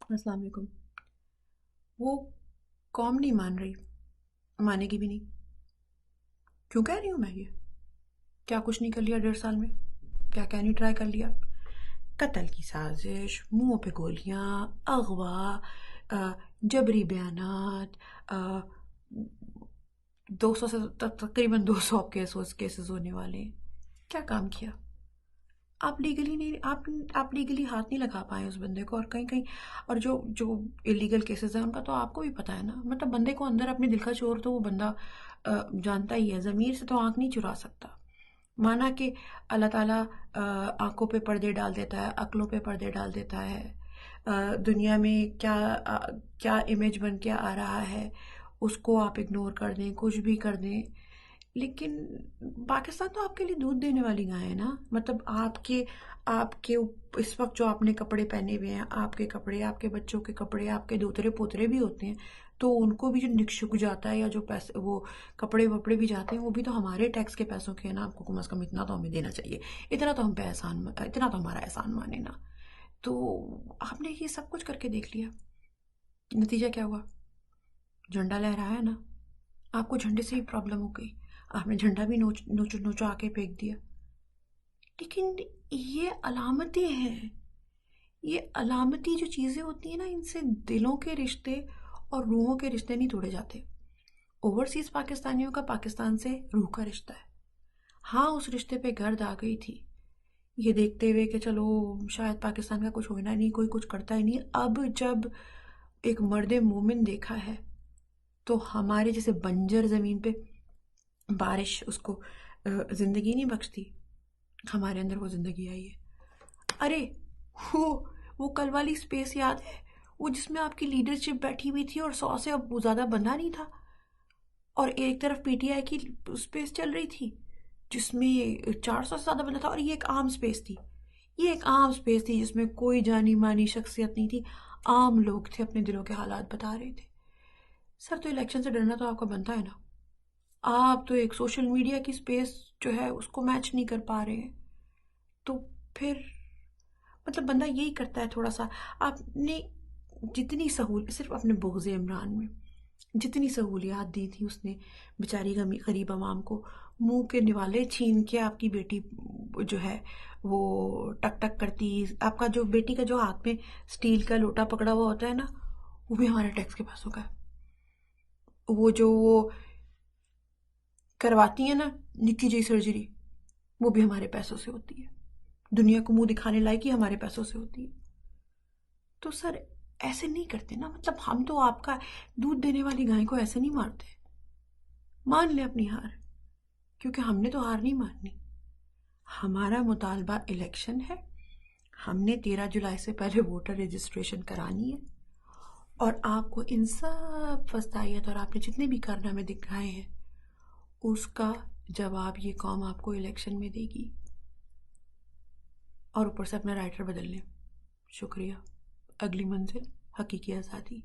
السلام علیکم۔ وہ قوم نہیں مان رہی، مانے گی بھی نہیں۔ کیوں کہہ رہی ہوں میں یہ؟ کیا کچھ نہیں کر لیا 1.5 سال میں؟ کیا نہیں ٹرائی کر لیا؟ قتل کی سازش، منہ پہ گولیاں، اغوا، جبری بیانات، 200 سے تقریباً 200 کیسز ہونے والے ہیں۔ کیا کام کیا؟ آپ لیگلی نہیں، آپ لیگلی ہاتھ نہیں لگا پائے اس بندے کو، اور کہیں اور جو الیگل کیسز ہیں ان کا تو آپ کو بھی پتہ ہے نا۔ مطلب بندے کو اندر اپنے دل کا چور تو وہ بندہ جانتا ہی ہے، ضمیر سے تو آنکھ نہیں چرا سکتا۔ مانا کہ اللہ تعالیٰ آنکھوں پہ پردے ڈال دیتا ہے، عقلوں پہ پردے ڈال دیتا ہے، دنیا میں کیا امیج بن کے آ رہا ہے اس کو آپ اگنور کر دیں، کچھ بھی کر دیں، لیکن پاکستان تو آپ کے لیے دودھ دینے والی گائے ہے نا۔ مطلب آپ کے اس وقت جو آپ نے کپڑے پہنے ہوئے ہیں، آپ کے کپڑے، آپ کے بچوں کے کپڑے، آپ کے دوترے پوترے بھی ہوتے ہیں، تو ان کو بھی جو نکشک جاتا ہے یا جو پیسے وہ کپڑے وپڑے بھی جاتے ہیں وہ بھی تو ہمارے ٹیکس کے پیسوں کے ہیں نا۔ آپ کو کم از کم اتنا تو ہمیں دینا چاہیے، اتنا تو ہم پہ اتنا تو ہمارا احسان مانے نا۔ تو آپ نے یہ سب کچھ کر کے دیکھ لیا، نتیجہ کیا ہوا؟ جھنڈا لہرایا نا، آپ کو جھنڈے سے ہی پرابلم ہو گئی، آپ نے جھنڈا بھی نوچا کے پھینک دیا۔ لیکن یہ علامتیں ہیں، یہ علامتی جو چیزیں ہوتی ہیں نا، ان سے دلوں کے رشتے اور روحوں کے رشتے نہیں توڑے جاتے۔ اوورسیز پاکستانیوں کا پاکستان سے روح کا رشتہ ہے۔ ہاں، اس رشتے پہ گرد آ گئی تھی یہ دیکھتے ہوئے کہ چلو شاید پاکستان کا کچھ ہونا نہیں، کوئی کچھ کرتا ہی نہیں۔ اب جب ایک مرد مومن دیکھا ہے تو ہمارے جیسے بنجر زمین پہ بارش اس کو زندگی نہیں بخشتی، ہمارے اندر وہ زندگی آئی ہے۔ ارے وہ کل والی سپیس یاد ہے، وہ جس میں آپ کی لیڈرشپ بیٹھی ہوئی تھی اور 100 سے اب زیادہ بندہ نہیں تھا، اور ایک طرف پی ٹی آئی کی سپیس چل رہی تھی جس میں 400 سے زیادہ بندہ تھا، اور یہ ایک عام سپیس تھی، یہ ایک عام سپیس تھی جس میں کوئی جانی مانی شخصیت نہیں تھی، عام لوگ تھے اپنے دلوں کے حالات بتا رہے تھے۔ سر، تو الیکشن سے ڈرنا تو آپ کا بنتا ہے نا۔ آپ تو ایک سوشل میڈیا کی سپیس جو ہے اس کو میچ نہیں کر پا رہے ہیں، تو پھر مطلب بندہ یہی کرتا ہے تھوڑا سا۔ آپ نے جتنی صرف اپنے بغض عمران میں جتنی سہولیات دی تھی اس نے بیچاری غریب عوام کو، منہ کے نوالے چھین کے آپ کی بیٹی جو ہے وہ ٹک ٹک کرتی، آپ کا جو بیٹی کا جو ہاتھ میں سٹیل کا لوٹا پکڑا ہوا ہوتا ہے نا، وہ بھی ہمارے ٹیکس کے پیسوں کا ہے۔ وہ کرواتی ہیں نا نکی جی سرجری، وہ بھی ہمارے پیسوں سے ہوتی ہے، دنیا کو منہ دکھانے لائق ہی ہمارے پیسوں سے ہوتی ہے۔ تو سر ایسے نہیں کرتے نا، مطلب ہم تو آپ کا دودھ دینے والی گائے کو ایسے نہیں مارتے۔ مان لیں اپنی ہار، کیونکہ ہم نے تو ہار نہیں ماننی۔ ہمارا مطالبہ الیکشن ہے، ہم نے 13 جولائی سے پہلے ووٹر رجسٹریشن کرانی ہے، اور آپ کو ان سب فسطائیت اور آپ نے جتنے بھی کارنامے دکھائے ہیں اس کا جواب یہ قوم آپ کو الیکشن میں دے گی، اور اوپر سے اپنا رائٹر بدل لیں۔ شکریہ۔ اگلی منزل حقیقی آزادی۔